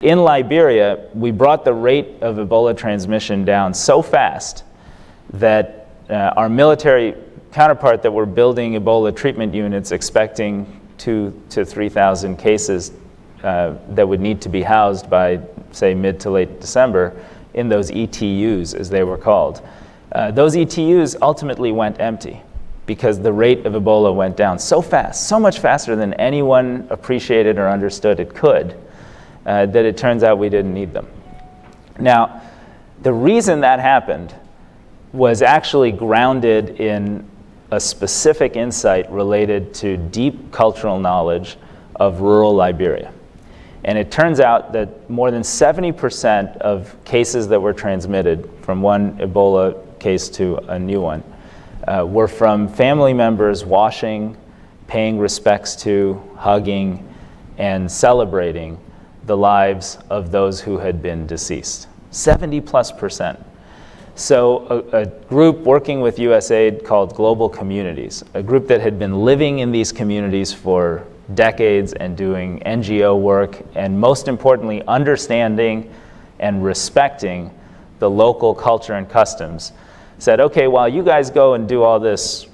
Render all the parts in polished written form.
In Liberia, we brought the rate of Ebola transmission down so fast that our military counterpart that were building Ebola treatment units expecting 2,000 to 3,000 cases that would need to be housed by, say, mid to late December in those ETUs, as they were called. Those ETUs ultimately went empty because the rate of Ebola went down so fast, so much faster than anyone appreciated or understood it could, that it turns out we didn't need them. Now, the reason that happened was actually grounded in a specific insight related to deep cultural knowledge of rural Liberia. And it turns out that more than 70% of cases that were transmitted from one Ebola case to a new one were from family members washing, paying respects to, hugging, and celebrating the lives of those who had been deceased. 70+%. So a group working with USAID called Global Communities, a group that had been living in these communities for decades and doing NGO work, and most importantly, understanding and respecting the local culture and customs, said, okay, while you guys go and do all this,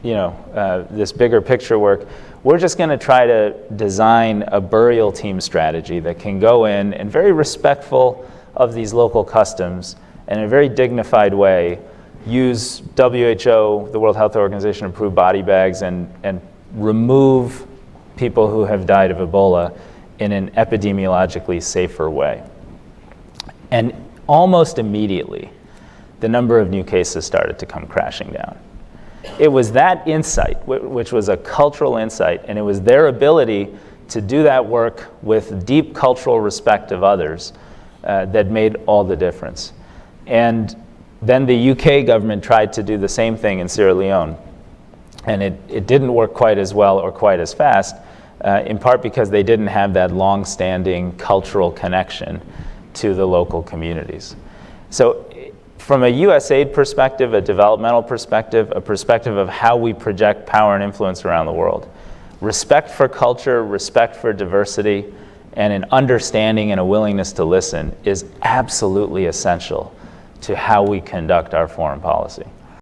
this bigger picture work, we're just going to try to design a burial team strategy that can go in and very respectful of these local customs and in a very dignified way use WHO, the World Health Organization, approved body bags and remove people who have died of Ebola in an epidemiologically safer way. And almost immediately, the number of new cases started to come crashing down. It was that insight, which was a cultural insight, and it was their ability to do that work with deep cultural respect of others that made all the difference. And then the UK government tried to do the same thing in Sierra Leone, and it didn't work quite as well or quite as fast, in part because they didn't have that long-standing cultural connection to the local communities. So from a USAID perspective, a developmental perspective, a perspective of how we project power and influence around the world, respect for culture, respect for diversity, and an understanding and a willingness to listen is absolutely essential to how we conduct our foreign policy.